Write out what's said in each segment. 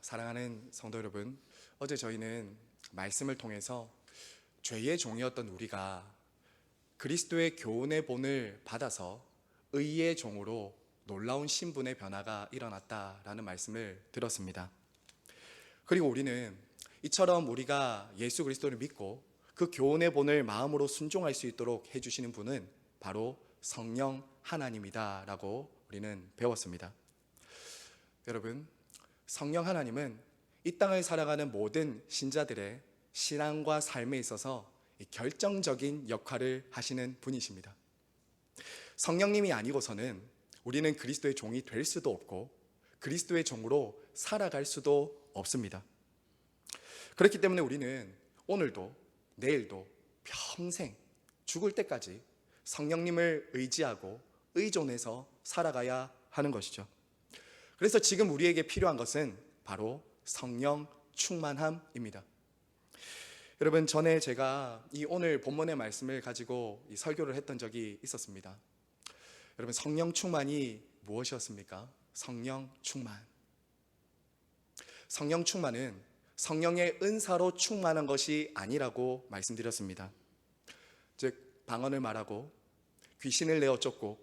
사랑하는 성도 여러분, 어제 저희는 말씀을 통해서 죄의 종이었던 우리가 그리스도의 교훈의 본을 받아서 의의 종으로 놀라운 신분의 변화가 일어났다라는 말씀을 들었습니다. 그리고 우리는 이처럼 우리가 예수 그리스도를 믿고 그 교훈의 본을 마음으로 순종할 수 있도록 해주시는 분은 바로 성령 하나님이다라고 우리는 배웠습니다. 여러분, 성령 하나님은 이 땅을 살아가는 모든 신자들의 신앙과 삶에 있어서 결정적인 역할을 하시는 분이십니다. 성령님이 아니고서는 우리는 그리스도의 종이 될 수도 없고 그리스도의 종으로 살아갈 수도 없습니다. 그렇기 때문에 우리는 오늘도 내일도 평생 죽을 때까지 성령님을 의지하고 의존해서 살아가야 하는 것이죠. 그래서 지금 우리에게 필요한 것은 바로 성령 충만함입니다. 여러분, 전에 제가 이 오늘 본문의 말씀을 가지고 이 설교를 했던 적이 있었습니다. 여러분, 성령 충만이 무엇이었습니까? 성령 충만. 성령 충만은 성령의 은사로 충만한 것이 아니라고 말씀드렸습니다. 즉, 방언을 말하고 귀신을 내어 쫓고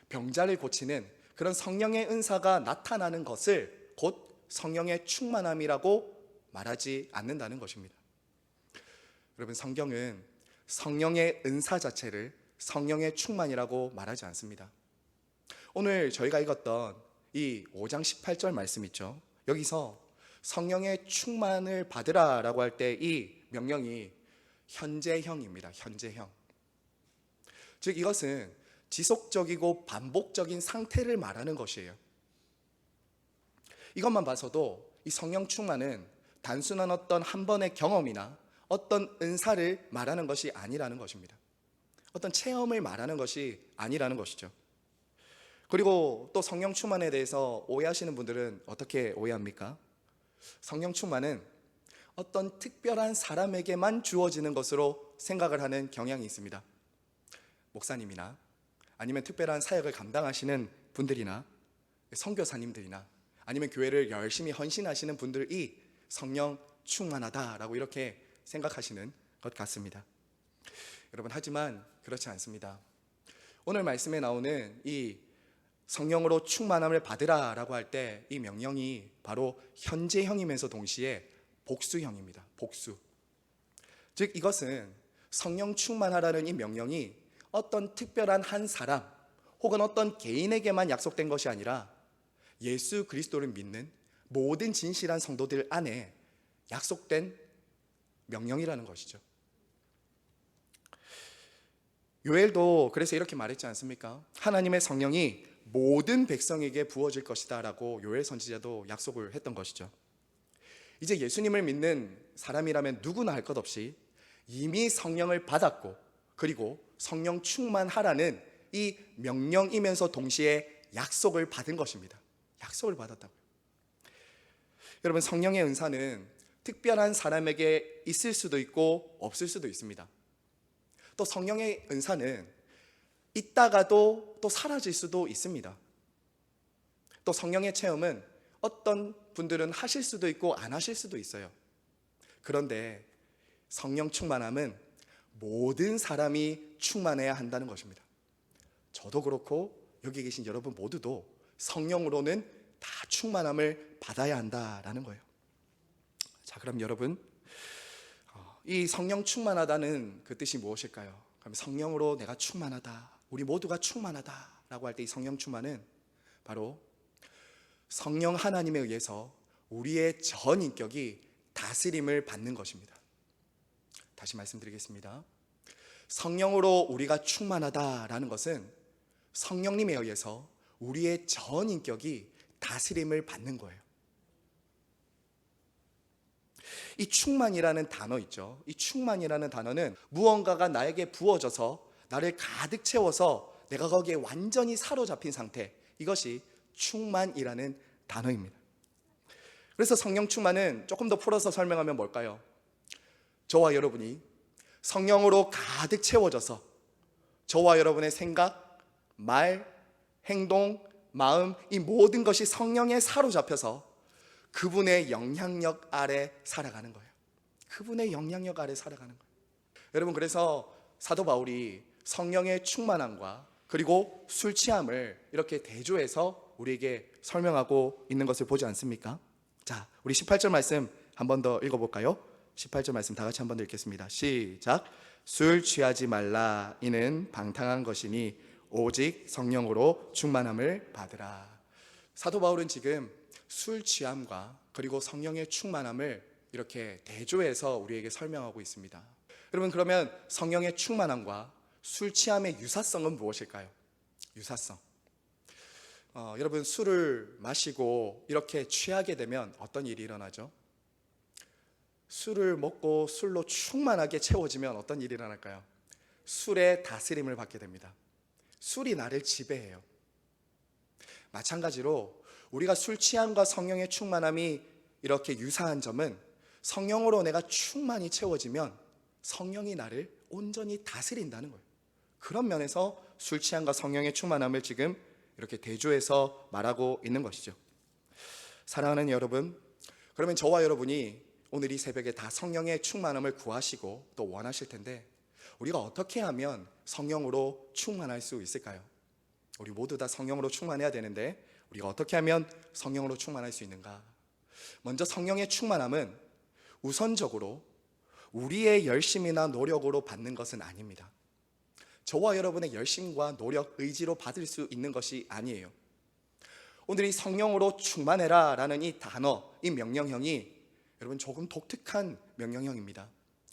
병자를 고치는 그런 성령의 은사가 나타나는 것을 곧 성령의 충만함이라고 말하지 않는다는 것입니다. 여러분, 성경은 성령의 은사 자체를 성령의 충만이라고 말하지 않습니다. 오늘 저희가 읽었던 이 5장 18절 말씀 있죠. 여기서 성령의 충만을 받으라라고 할 때 이 명령이 현재형입니다. 현재형. 즉, 이것은 지속적이고 반복적인 상태를 말하는 것이에요. 이것만 봐서도 이 성령 충만은 단순한 어떤 한 번의 경험이나 어떤 은사를 말하는 것이 아니라는 것입니다. 어떤 체험을 말하는 것이 아니라는 것이죠. 그리고 또 성령 충만에 대해서 오해하시는 분들은 어떻게 오해합니까? 성령 충만은 어떤 특별한 사람에게만 주어지는 것으로 생각을 하는 경향이 있습니다. 목사님이나 아니면 특별한 사역을 감당하시는 분들이나 선교사님들이나 아니면 교회를 열심히 헌신하시는 분들이 성령 충만하다라고 이렇게 생각하시는 것 같습니다. 여러분, 하지만 그렇지 않습니다. 오늘 말씀에 나오는 이 성령으로 충만함을 받으라라고 할 때 이 명령이 바로 현재형이면서 동시에 복수형입니다. 복수. 즉, 이것은 성령 충만하라는 이 명령이 어떤 특별한 한 사람 혹은 어떤 개인에게만 약속된 것이 아니라 예수 그리스도를 믿는 모든 진실한 성도들 안에 약속된 명령이라는 것이죠. 요엘도 그래서 이렇게 말했지 않습니까? 하나님의 성령이 모든 백성에게 부어질 것이다 라고 요엘 선지자도 약속을 했던 것이죠. 이제 예수님을 믿는 사람이라면 누구나 할 것 없이 이미 성령을 받았고 그리고 성령 충만하라는 이 명령이면서 동시에 약속을 받은 것입니다. 약속을 받았다고요. 여러분, 성령의 은사는 특별한 사람에게 있을 수도 있고 없을 수도 있습니다. 또 성령의 은사는 있다가도 또 사라질 수도 있습니다. 또 성령의 체험은 어떤 분들은 하실 수도 있고 안 하실 수도 있어요. 그런데 성령 충만함은 모든 사람이 충만해야 한다는 것입니다. 저도 그렇고 여기 계신 여러분 모두도 성령으로는 다 충만함을 받아야 한다라는 거예요. 자, 그럼 여러분, 이 성령 충만하다는 그 뜻이 무엇일까요? 그럼 성령으로 내가 충만하다, 우리 모두가 충만하다라고 할 때 이 성령 충만은 바로 성령 하나님에 의해서 우리의 전 인격이 다스림을 받는 것입니다. 다시 말씀드리겠습니다. 성령으로 우리가 충만하다라는 것은 성령님에 의해서 우리의 전 인격이 다스림을 받는 거예요. 이 충만이라는 단어 있죠. 이 충만이라는 단어는 무언가가 나에게 부어져서 나를 가득 채워서 내가 거기에 완전히 사로잡힌 상태, 이것이 충만이라는 단어입니다. 그래서 성령 충만은 조금 더 풀어서 설명하면 뭘까요? 저와 여러분이 성령으로 가득 채워져서 저와 여러분의 생각, 말, 행동, 마음, 이 모든 것이 성령에 사로잡혀서 그분의 영향력 아래 살아가는 거예요. 그분의 영향력 아래 살아가는 거예요. 여러분, 그래서 사도 바울이 성령의 충만함과 그리고 술 취함을 이렇게 대조해서 우리에게 설명하고 있는 것을 보지 않습니까? 자, 우리 18절 말씀 한 번 더 읽어볼까요? 18절 말씀 다 같이 한 번 더 읽겠습니다. 시작. 술 취하지 말라. 이는 방탕한 것이니 오직 성령으로 충만함을 받으라. 사도 바울은 지금 술 취함과 그리고 성령의 충만함을 이렇게 대조해서 우리에게 설명하고 있습니다. 여러분, 그러면 성령의 충만함과 술 취함의 유사성은 무엇일까요? 유사성. 여러분, 술을 마시고 이렇게 취하게 되면 어떤 일이 일어나죠? 술을 먹고 술로 충만하게 채워지면 어떤 일이 일어날까요? 술의 다스림을 받게 됩니다. 술이 나를 지배해요. 마찬가지로 우리가 술 취함과 성령의 충만함이 이렇게 유사한 점은 성령으로 내가 충만히 채워지면 성령이 나를 온전히 다스린다는 거예요. 그런 면에서 술 취함과 성령의 충만함을 지금 이렇게 대조해서 말하고 있는 것이죠. 사랑하는 여러분, 그러면 저와 여러분이 오늘 이 새벽에 다 성령의 충만함을 구하시고 또 원하실 텐데, 우리가 어떻게 하면 성령으로 충만할 수 있을까요? 우리 모두 다 성령으로 충만해야 되는데 우리가 어떻게 하면 성령으로 충만할 수 있는가? 먼저 성령의 충만함은 우선적으로 우리의 열심이나 노력으로 받는 것은 아닙니다. 저와 여러분의 열심과 노력, 의지로 받을 수 있는 것이 아니에요. 오늘 이 성령으로 충만해라 라는 이 단어, 이 명령형이 여러분 조금 독특한 명령형입니다.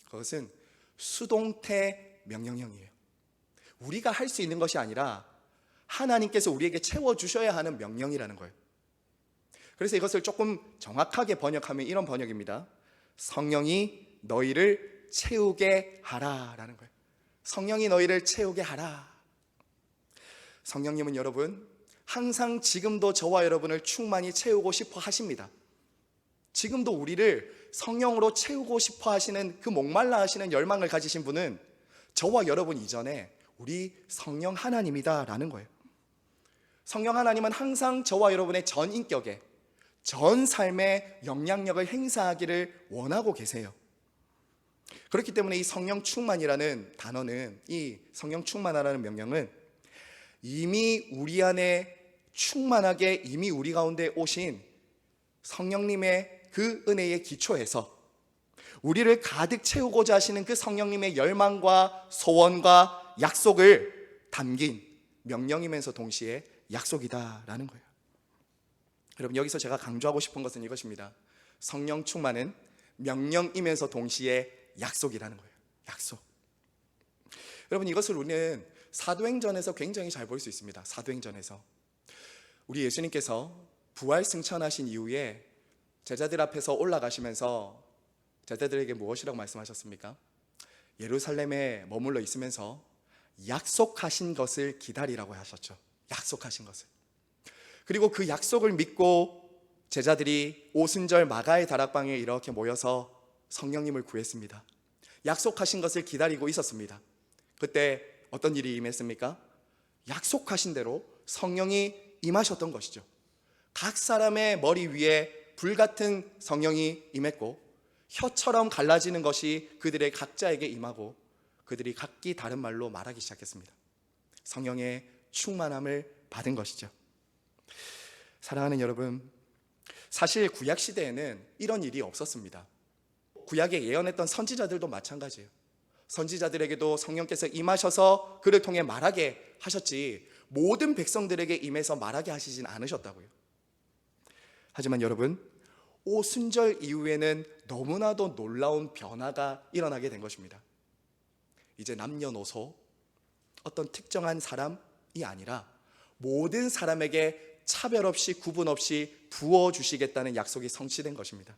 그것은 수동태 명령형이에요. 우리가 할 수 있는 것이 아니라 하나님께서 우리에게 채워주셔야 하는 명령이라는 거예요. 그래서 이것을 조금 정확하게 번역하면 이런 번역입니다. 성령이 너희를 채우게 하라 라는 거예요. 성령이 너희를 채우게 하라. 성령님은 여러분 항상 지금도 저와 여러분을 충만히 채우고 싶어 하십니다. 지금도 우리를 성령으로 채우고 싶어 하시는 그 목말라 하시는 열망을 가지신 분은 저와 여러분 이전에 우리 성령 하나님이다 라는 거예요. 성령 하나님은 항상 저와 여러분의 전 인격에, 전 삶에 영향력을 행사하기를 원하고 계세요. 그렇기 때문에 이 성령 충만이라는 단어는, 이 성령 충만하라는 명령은 이미 우리 안에 충만하게 이미 우리 가운데 오신 성령님의 그 은혜의 기초에서 우리를 가득 채우고자 하시는 그 성령님의 열망과 소원과 약속을 담긴 명령이면서 동시에 약속이다라는 거예요. 여러분, 여기서 제가 강조하고 싶은 것은 이것입니다. 성령 충만은 명령이면서 동시에 약속이라는 거예요. 약속. 여러분, 이것을 우리는 사도행전에서 굉장히 잘 볼 수 있습니다. 사도행전에서 우리 예수님께서 부활 승천하신 이후에 제자들 앞에서 올라가시면서 제자들에게 무엇이라고 말씀하셨습니까? 예루살렘에 머물러 있으면서 약속하신 것을 기다리라고 하셨죠. 약속하신 것을. 그리고 그 약속을 믿고 제자들이 오순절 마가의 다락방에 이렇게 모여서 성령님을 구했습니다. 약속하신 것을 기다리고 있었습니다. 그때 어떤 일이 임했습니까? 약속하신 대로 성령이 임하셨던 것이죠. 각 사람의 머리 위에 불같은 성령이 임했고 혀처럼 갈라지는 것이 그들의 각자에게 임하고 그들이 각기 다른 말로 말하기 시작했습니다. 성령의 충만함을 받은 것이죠. 사랑하는 여러분, 사실 구약 시대에는 이런 일이 없었습니다. 구약에 예언했던 선지자들도 마찬가지예요. 선지자들에게도 성령께서 임하셔서 그를 통해 말하게 하셨지 모든 백성들에게 임해서 말하게 하시진 않으셨다고요. 하지만 여러분, 오순절 이후에는 너무나도 놀라운 변화가 일어나게 된 것입니다. 이제 남녀노소 어떤 특정한 사람이 아니라 모든 사람에게 차별 없이 구분 없이 부어주시겠다는 약속이 성취된 것입니다.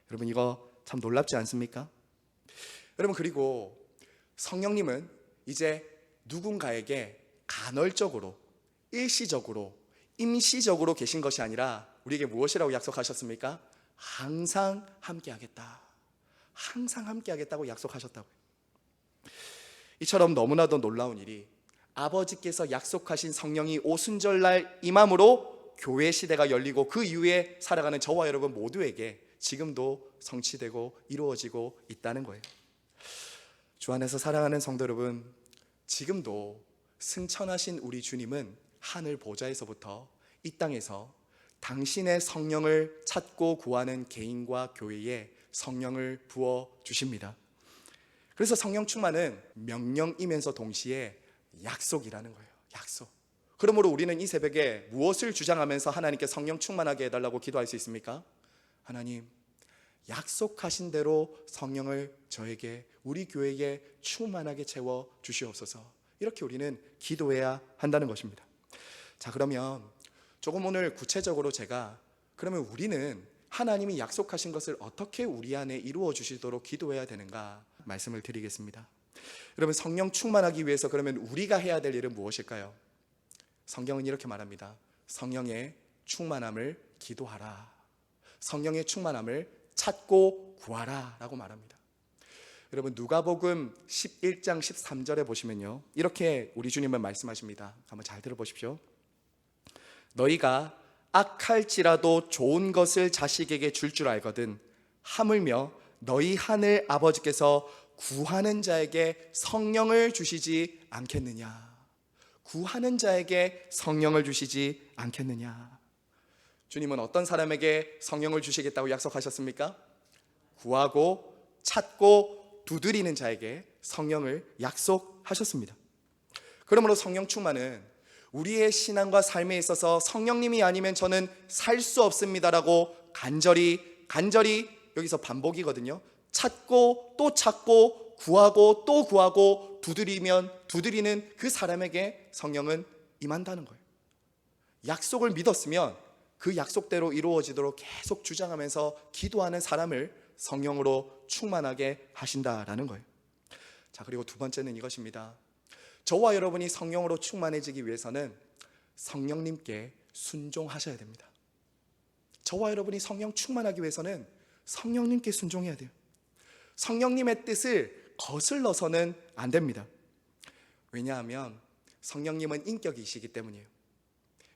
여러분, 이거 참 놀랍지 않습니까? 여러분, 그리고 성령님은 이제 누군가에게 간헐적으로, 일시적으로, 임시적으로 계신 것이 아니라 우리에게 무엇이라고 약속하셨습니까? 항상 함께하겠다. 항상 함께하겠다고 약속하셨다고요. 이처럼 너무나도 놀라운 일이 아버지께서 약속하신 성령이 오순절날 임함으로 교회 시대가 열리고 그 이후에 살아가는 저와 여러분 모두에게 지금도 성취되고 이루어지고 있다는 거예요. 주 안에서 사랑하는 성도 여러분, 지금도 승천하신 우리 주님은 하늘 보좌에서부터 이 땅에서 당신의 성령을 찾고 구하는 개인과 교회에 성령을 부어 주십니다. 그래서 성령 충만은 명령이면서 동시에 약속이라는 거예요. 약속. 그러므로 우리는 이 새벽에 무엇을 주장하면서 하나님께 성령 충만하게 해달라고 기도할 수 있습니까? 하나님, 약속하신 대로 성령을 저에게, 우리 교회에 충만하게 채워 주시옵소서. 이렇게 우리는 기도해야 한다는 것입니다. 자, 그러면 조금 오늘 구체적으로 제가 그러면 우리는 하나님이 약속하신 것을 어떻게 우리 안에 이루어 주시도록 기도해야 되는가 말씀을 드리겠습니다. 여러분, 성령 충만하기 위해서 그러면 우리가 해야 될 일은 무엇일까요? 성경은 이렇게 말합니다. 성령의 충만함을 기도하라. 성령의 충만함을 찾고 구하라 라고 말합니다. 여러분, 누가복음 11장 13절에 보시면요, 이렇게 우리 주님은 말씀하십니다. 한번 잘 들어보십시오. 너희가 악할지라도 좋은 것을 자식에게 줄 알거든 하물며 너희 하늘 아버지께서 구하는 자에게 성령을 주시지 않겠느냐. 구하는 자에게 성령을 주시지 않겠느냐. 주님은 어떤 사람에게 성령을 주시겠다고 약속하셨습니까? 구하고 찾고 두드리는 자에게 성령을 약속하셨습니다. 그러므로 성령 충만은 우리의 신앙과 삶에 있어서 성령님이 아니면 저는 살 수 없습니다라고 간절히 여기서 반복이거든요. 찾고 또 찾고 구하고 또 구하고 두드리는 그 사람에게 성령은 임한다는 거예요. 약속을 믿었으면 그 약속대로 이루어지도록 계속 주장하면서 기도하는 사람을 성령으로 충만하게 하신다라는 거예요. 자, 그리고 두 번째는 이것입니다. 저와 여러분이 성령으로 충만해지기 위해서는 성령님께 순종하셔야 됩니다. 저와 여러분이 성령 충만하기 위해서는 성령님께 순종해야 돼요. 성령님의 뜻을 거슬러서는 안 됩니다. 왜냐하면 성령님은 인격이시기 때문이에요.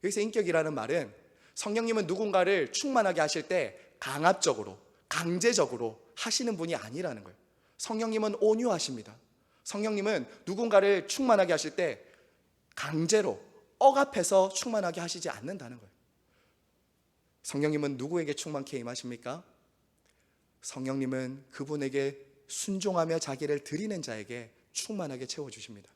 여기서 인격이라는 말은 성령님은 누군가를 충만하게 하실 때 강압적으로, 강제적으로 하시는 분이 아니라는 거예요. 성령님은 온유하십니다. 성령님은 누군가를 충만하게 하실 때 강제로 억압해서 충만하게 하시지 않는다는 거예요. 성령님은 누구에게 충만케 임하십니까? 성령님은 그분에게 순종하며 자기를 드리는 자에게 충만하게 채워주십니다.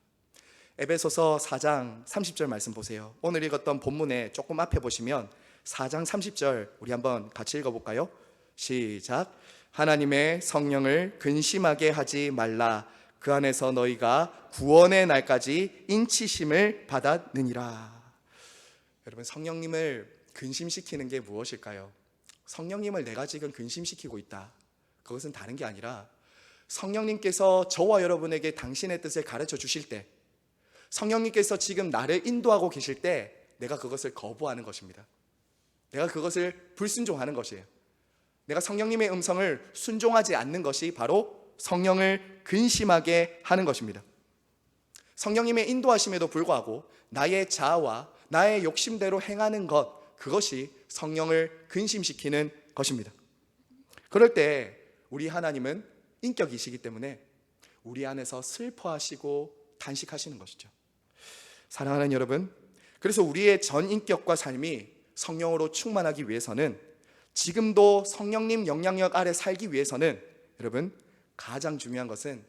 에베소서 4장 30절 말씀 보세요. 오늘 읽었던 본문에 조금 앞에 보시면 4장 30절 우리 한번 같이 읽어볼까요? 시작. 하나님의 성령을 근심하게 하지 말라. 그 안에서 너희가 구원의 날까지 인치심을 받았느니라. 여러분, 성령님을 근심시키는 게 무엇일까요? 성령님을 내가 지금 근심시키고 있다. 그것은 다른 게 아니라 성령님께서 저와 여러분에게 당신의 뜻을 가르쳐 주실 때, 성령님께서 지금 나를 인도하고 계실 때 내가 그것을 거부하는 것입니다. 내가 그것을 불순종하는 것이에요. 내가 성령님의 음성을 순종하지 않는 것이 바로 성령을 근심하게 하는 것입니다. 성령님의 인도하심에도 불구하고 나의 자아와 나의 욕심대로 행하는 것, 그것이 성령을 근심시키는 것입니다. 그럴 때 우리 하나님은 인격이시기 때문에 우리 안에서 슬퍼하시고 탄식하시는 것이죠. 사랑하는 여러분, 그래서 우리의 전인격과 삶이 성령으로 충만하기 위해서는, 지금도 성령님 영향력 아래 살기 위해서는 여러분, 가장 중요한 것은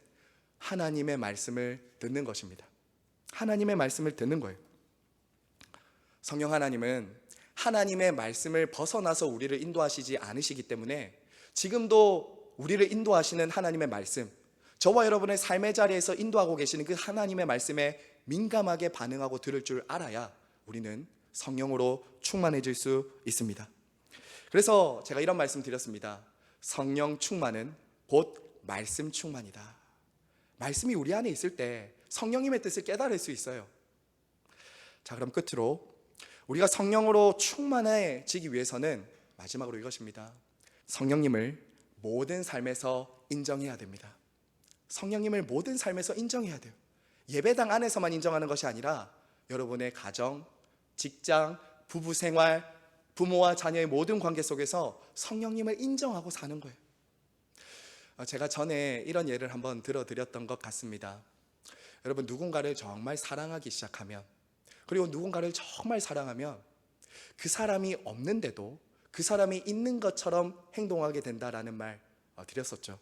하나님의 말씀을 듣는 것입니다. 하나님의 말씀을 듣는 거예요. 성령 하나님은 하나님의 말씀을 벗어나서 우리를 인도하시지 않으시기 때문에 지금도 우리를 인도하시는 하나님의 말씀, 저와 여러분의 삶의 자리에서 인도하고 계시는 그 하나님의 말씀에 민감하게 반응하고 들을 줄 알아야 우리는 성령으로 충만해질 수 있습니다. 그래서 제가 이런 말씀 드렸습니다. 성령 충만은 곧 말씀 충만이다. 말씀이 우리 안에 있을 때 성령님의 뜻을 깨달을 수 있어요. 자, 그럼 끝으로 우리가 성령으로 충만해지기 위해서는 마지막으로 이것입니다. 성령님을 모든 삶에서 인정해야 됩니다. 성령님을 모든 삶에서 인정해야 돼요. 예배당 안에서만 인정하는 것이 아니라 여러분의 가정, 직장, 부부 생활, 부모와 자녀의 모든 관계 속에서 성령님을 인정하고 사는 거예요. 제가 전에 이런 예를 한번 들어드렸던 것 같습니다. 여러분, 누군가를 정말 사랑하기 시작하면, 그리고 누군가를 정말 사랑하면 그 사람이 없는데도 그 사람이 있는 것처럼 행동하게 된다라는 말 드렸었죠.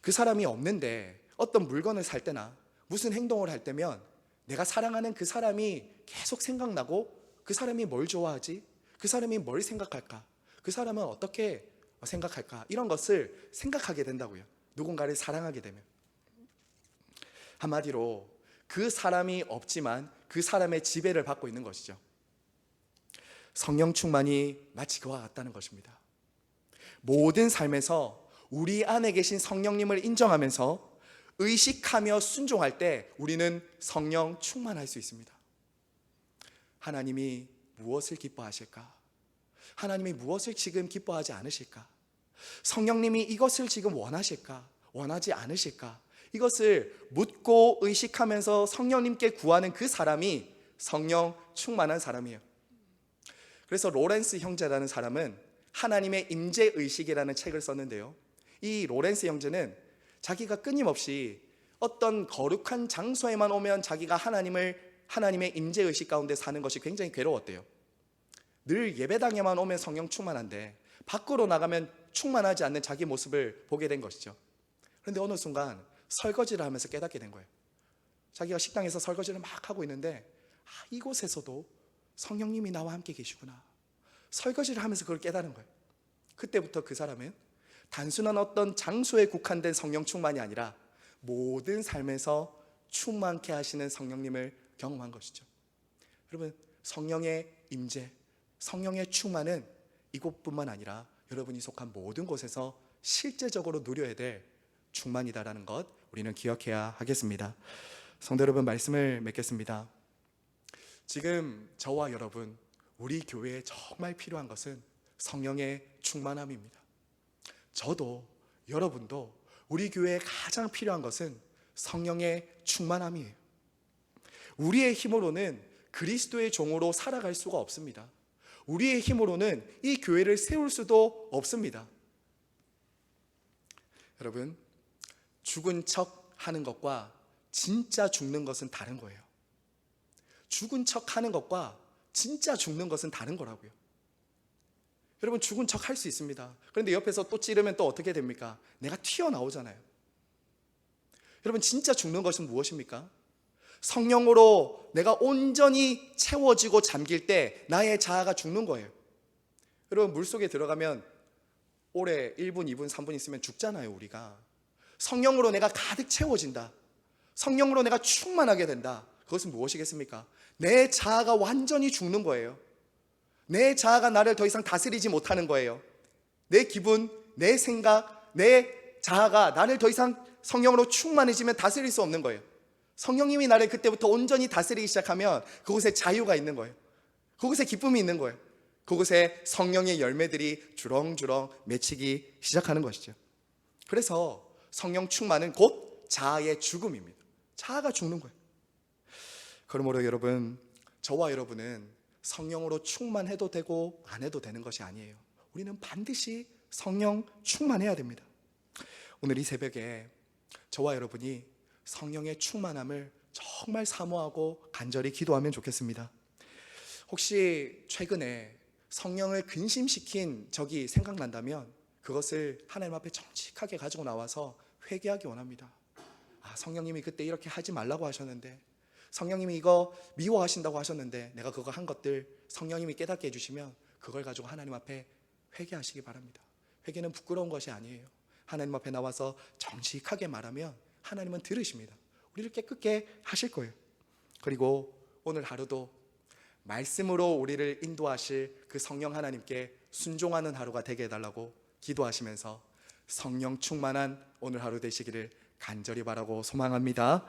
그 사람이 없는데 어떤 물건을 살 때나 무슨 행동을 할 때면 내가 사랑하는 그 사람이 계속 생각나고, 그 사람이 뭘 좋아하지? 그 사람이 뭘 생각할까? 그 사람은 어떻게 생각할까? 이런 것을 생각하게 된다고요. 누군가를 사랑하게 되면. 한마디로 그 사람이 없지만 그 사람의 지배를 받고 있는 것이죠. 성령 충만이 마치 그와 같다는 것입니다. 모든 삶에서 우리 안에 계신 성령님을 인정하면서 의식하며 순종할 때 우리는 성령 충만할 수 있습니다. 하나님이 무엇을 기뻐하실까? 하나님이 무엇을 지금 기뻐하지 않으실까? 성령님이 이것을 지금 원하실까? 원하지 않으실까? 이것을 묻고 의식하면서 성령님께 구하는 그 사람이 성령 충만한 사람이에요. 그래서 로렌스 형제라는 사람은 하나님의 임재의식이라는 책을 썼는데요, 이 로렌스 형제는 자기가 끊임없이 어떤 거룩한 장소에만 오면 자기가 하나님의 임재의식 가운데 사는 것이 굉장히 괴로웠대요. 늘 예배당에만 오면 성령 충만한데 밖으로 나가면 충만하지 않는 자기 모습을 보게 된 것이죠. 그런데 어느 순간 설거지를 하면서 깨닫게 된 거예요. 자기가 식당에서 설거지를 막 하고 있는데 이곳에서도 성령님이 나와 함께 계시구나. 설거지를 하면서 그걸 깨달은 거예요. 그때부터 그 사람은 단순한 어떤 장소에 국한된 성령 충만이 아니라 모든 삶에서 충만케 하시는 성령님을 경험한 것이죠. 여러분, 성령의 임재, 성령의 충만은 이곳뿐만 아니라 여러분이 속한 모든 곳에서 실제적으로 누려야 될 충만이다라는 것 우리는 기억해야 하겠습니다. 성도 여러분, 말씀을 맺겠습니다. 지금 저와 여러분, 우리 교회에 정말 필요한 것은 성령의 충만함입니다. 저도 여러분도 우리 교회에 가장 필요한 것은 성령의 충만함이에요. 우리의 힘으로는 그리스도의 종으로 살아갈 수가 없습니다. 우리의 힘으로는 이 교회를 세울 수도 없습니다. 여러분, 죽은 척 하는 것과 진짜 죽는 것은 다른 거예요. 죽은 척 하는 것과 진짜 죽는 것은 다른 거라고요. 여러분, 죽은 척 할 수 있습니다. 그런데 옆에서 또 찌르면 또 어떻게 됩니까? 내가 튀어나오잖아요. 여러분, 진짜 죽는 것은 무엇입니까? 성령으로 내가 온전히 채워지고 잠길 때 나의 자아가 죽는 거예요. 여러분, 물속에 들어가면 오래 1분, 2분, 3분 있으면 죽잖아요, 우리가. 성령으로 내가 가득 채워진다. 성령으로 내가 충만하게 된다. 그것은 무엇이겠습니까? 내 자아가 완전히 죽는 거예요. 내 자아가 나를 더 이상 다스리지 못하는 거예요. 내 기분, 내 생각, 내 자아가 나를 더 이상 성령으로 충만해지면 다스릴 수 없는 거예요. 성령님이 나를 그때부터 온전히 다스리기 시작하면 그곳에 자유가 있는 거예요. 그곳에 기쁨이 있는 거예요. 그곳에 성령의 열매들이 주렁주렁 맺히기 시작하는 것이죠. 그래서 성령 충만은 곧 자아의 죽음입니다. 자아가 죽는 거예요. 그러므로 여러분, 저와 여러분은 성령으로 충만해도 되고 안 해도 되는 것이 아니에요. 우리는 반드시 성령 충만해야 됩니다. 오늘 이 새벽에 저와 여러분이 성령의 충만함을 정말 사모하고 간절히 기도하면 좋겠습니다. 혹시 최근에 성령을 근심시킨 적이 생각난다면 그것을 하나님 앞에 정직하게 가지고 나와서 회개하기 원합니다. 성령님이 그때 이렇게 하지 말라고 하셨는데, 성령님이 이거 미워하신다고 하셨는데 내가 그거 한 것들 성령님이 깨닫게 해주시면 그걸 가지고 하나님 앞에 회개하시기 바랍니다. 회개는 부끄러운 것이 아니에요. 하나님 앞에 나와서 정직하게 말하면 하나님은 들으십니다. 우리를 깨끗게 하실 거예요. 그리고 오늘 하루도 말씀으로 우리를 인도하실 그 성령 하나님께 순종하는 하루가 되게 해달라고 기도하시면서 성령 충만한 오늘 하루 되시기를 간절히 바라고 소망합니다.